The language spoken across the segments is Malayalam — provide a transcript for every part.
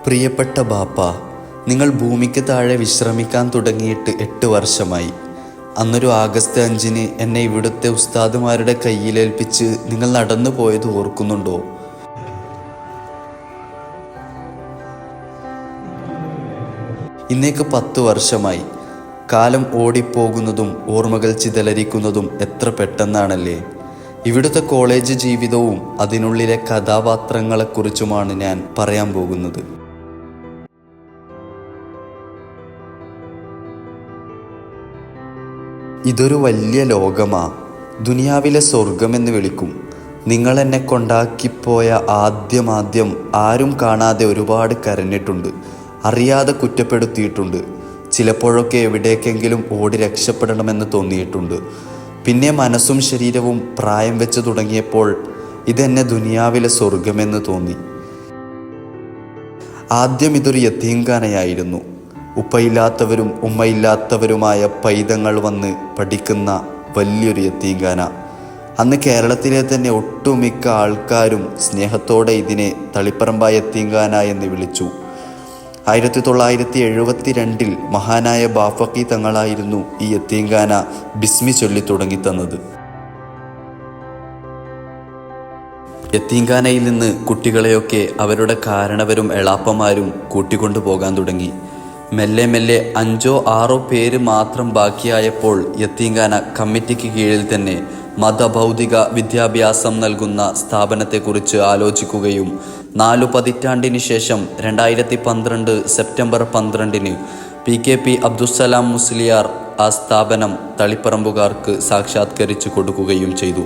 പ്രിയപ്പെട്ട ബാപ്പ, നിങ്ങൾ ഭൂമിക്ക് താഴെ വിശ്രമിക്കാൻ തുടങ്ങിയിട്ട് 8 വർഷമായി. അന്നൊരു ആഗസ്റ്റ് 5-ന് എന്നെ ഇവിടുത്തെ ഉസ്താദുമാരുടെ കയ്യിലേൽപ്പിച്ച് നിങ്ങൾ നടന്നു പോയത് ഓർക്കുന്നുണ്ടോ? ഇന്നേക്ക് 10 വർഷമായി. കാലം ഓടിപ്പോകുന്നതും ഓർമ്മകൾ ചിതലരിക്കുന്നതും എത്ര പെട്ടെന്നാണല്ലേ. ഇവിടുത്തെ കോളേജ് ജീവിതവും അതിനുള്ളിലെ കഥാപാത്രങ്ങളെക്കുറിച്ചുമാണ് ഞാൻ പറയാൻ പോകുന്നത്. ഇതൊരു വലിയ ലോകമാ. ദുനിയാവിലെ സ്വർഗമെന്ന് വിളിക്കും. നിങ്ങളെന്നെ കൊണ്ടാക്കിപ്പോയ ആദ്യം ആരും കാണാതെ ഒരുപാട് കരഞ്ഞിട്ടുണ്ട്, അറിയാതെ കുറ്റപ്പെടുത്തിയിട്ടുണ്ട്. ചിലപ്പോഴൊക്കെ എവിടേക്കെങ്കിലും ഓടി രക്ഷപ്പെടണമെന്ന് തോന്നിയിട്ടുണ്ട്. പിന്നെ മനസ്സും ശരീരവും പ്രായം വെച്ച് തുടങ്ങിയപ്പോൾ ഇതെന്നെ ദുനിയാവിലെ സ്വർഗമെന്ന് തോന്നി. ആദ്യം ഇതൊരു യതീംഖാനയായിരുന്നു. ഉപ്പയില്ലാത്തവരും ഉമ്മയില്ലാത്തവരുമായ പൈതങ്ങൾ വന്ന് പഠിക്കുന്ന വലിയൊരു യതീംഖാന. അന്ന് കേരളത്തിലെ തന്നെ ഒട്ടുമിക്ക ആൾക്കാരും സ്നേഹത്തോടെ ഇതിനെ തളിപ്പറമ്പ യതീംഖാന എന്ന് വിളിച്ചു. 1972 മഹാനായ ബാഫക്കി തങ്ങളായിരുന്നു ഈ യതീംഖാന ബിസ്മി ചൊല്ലി തുടങ്ങിത്തന്നത്. യതീംഖാനയിൽ നിന്ന് കുട്ടികളെയൊക്കെ അവരുടെ കാരണവരും എളാപ്പമാരും കൂട്ടിക്കൊണ്ടു പോകാൻ തുടങ്ങി. മെല്ലെ 5-6 പേര് മാത്രം ബാക്കിയായപ്പോൾ യതീംഖാന കമ്മിറ്റിക്ക് കീഴിൽ തന്നെ മതഭൗതിക വിദ്യാഭ്യാസം നൽകുന്ന സ്ഥാപനത്തെക്കുറിച്ച് ആലോചിക്കുകയും 4 പതിറ്റാണ്ടിന് ശേഷം 2012 സെപ്റ്റംബർ 12-ന് PKP അബ്ദുസ്സലാം മുസ്ലിയാർ ആ സ്ഥാപനം തളിപ്പറമ്പുകാർക്ക് സാക്ഷാത്കരിച്ചു കൊടുക്കുകയും ചെയ്തു.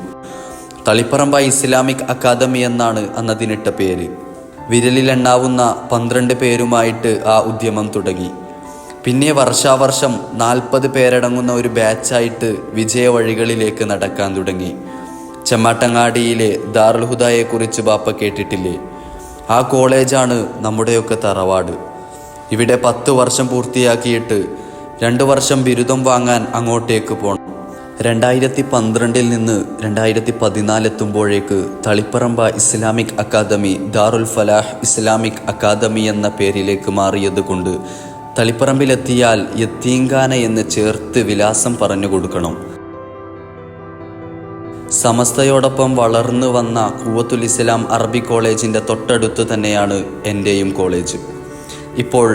തളിപ്പറമ്പ ഇസ്ലാമിക് അക്കാദമി എന്നാണ് അന്നതിനിട്ട പേര്. വിരലിലെണ്ണാവുന്ന 12 പേരുമായിട്ട് ആ ഉദ്യമം തുടങ്ങി. പിന്നെ വർഷാവർഷം 40 പേരടങ്ങുന്ന ഒരു ബാച്ചായിട്ട് വിജയവഴികളിലേക്ക് നടക്കാൻ തുടങ്ങി. ചെമ്മാട്ടങ്ങാടിയിലെ ദാറുൽ ഹുദയെക്കുറിച്ച് ബാപ്പ കേട്ടിട്ടില്ലേ? ആ കോളേജാണ് നമ്മുടെയൊക്കെ തറവാട്. ഇവിടെ 10 വർഷം പൂർത്തിയാക്കിയിട്ട് 2 വർഷം ബിരുദം വാങ്ങാൻ അങ്ങോട്ടേക്ക് പോകണം. 2012 നിന്ന് 2014 എത്തുമ്പോഴേക്ക് തളിപ്പറമ്പ ഇസ്ലാമിക് അക്കാദമി ദാറുൽ ഫലാഹ് ഇസ്ലാമിക് അക്കാദമി എന്ന പേരിലേക്ക് മാറിയത് കൊണ്ട് തളിപ്പറമ്പിലെത്തിയാൽ യതീംഖാന എന്ന് ചേർത്ത് വിലാസം പറഞ്ഞു കൊടുക്കണം. സമസ്തയോടൊപ്പം വളർന്നു വന്ന ഖുവത്തുൽ ഇസ്ലാം അറബി കോളേജിൻ്റെ തൊട്ടടുത്ത് തന്നെയാണ് എൻ്റെയും കോളേജ്. ഇപ്പോൾ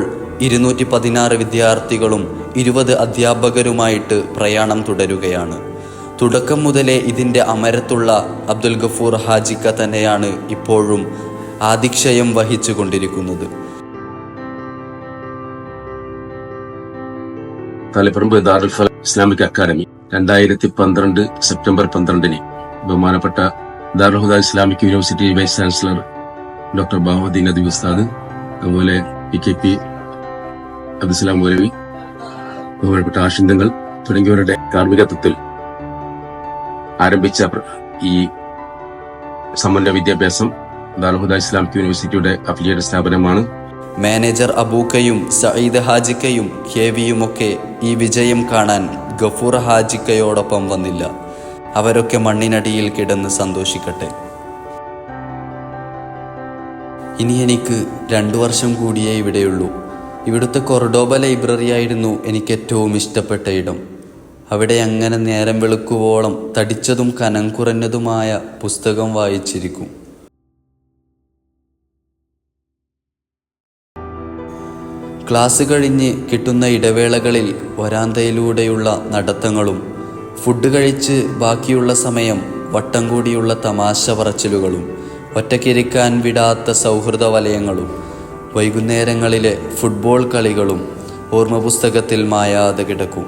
216 വിദ്യാർത്ഥികളും 20 അധ്യാപകരുമായിട്ട് പ്രയാണം തുടരുകയാണ്. തുടക്കം മുതലേ ഇതിൻ്റെ അമരത്തുള്ള അബ്ദുൽ ഗഫൂർ ഹാജിക്ക തന്നെയാണ് ഇപ്പോഴും ആതിക്ഷയം വഹിച്ചു കൊണ്ടിരിക്കുന്നത്. Taliparamba Darul Falah Islamic academy 2012 September 12-ന് ബഹുമാനപ്പെട്ട Darul Huda Islamic university vice chancellor doctor Bahauddin Nadvi ഉസ്താദ്, അതുപോലെ PKP അബ്ദുസ്സലാം മൗലവി, ബഹുമാനപ്പെട്ട ആഷിന്തങ്ങൾ തുടങ്ങിയവരുടെ കാർമ്മികത്വത്തിൽ ആരംഭിച്ച ഈ സമന്വയ വിദ്യാഭ്യാസം ദാറുൽ ഹുദ ഇസ്ലാമിക് യൂണിവേഴ്സിറ്റിയുടെ അഫിലിയേറ്റഡ് സ്ഥാപനമാണ്. മാനേജർ അബൂക്കയും സഈദ് ഹാജിക്കയും KVയുമൊക്കെ ഈ വിജയം കാണാൻ ഗഫൂർ ഹാജിക്കയോടൊപ്പം വന്നില്ല. അവരൊക്കെ മണ്ണിനടിയിൽ കിടന്ന് സന്തോഷിക്കട്ടെ. ഇനി എനിക്ക് 2 വർഷം കൂടിയേ ഇവിടെയുള്ളൂ. ഇവിടുത്തെ കൊർഡോബ ലൈബ്രറി ആയിരുന്നു എനിക്ക് ഏറ്റവും ഇഷ്ടപ്പെട്ട ഇടം. അവിടെ അങ്ങനെ നേരം വെളുക്കുവോളം തടിച്ചതും കനം കുറഞ്ഞതുമായ പുസ്തകം വായിച്ചിരിക്കും. ക്ലാസ് കഴിഞ്ഞ് കിട്ടുന്ന ഇടവേളകളിൽ വരാന്തയിലൂടെയുള്ള നടത്തങ്ങളും ഫുഡ് കഴിച്ച് ബാക്കിയുള്ള സമയം വട്ടം കൂടിയുള്ള തമാശ പറച്ചിലുകളും ഒറ്റയ്ക്കിരിക്കാൻ വിടാത്ത സൗഹൃദ വലയങ്ങളും വൈകുന്നേരങ്ങളിലെ ഫുട്ബോൾ കളികളും ഓർമ്മ പുസ്തകത്തിൽ മായാതെ കിടക്കും.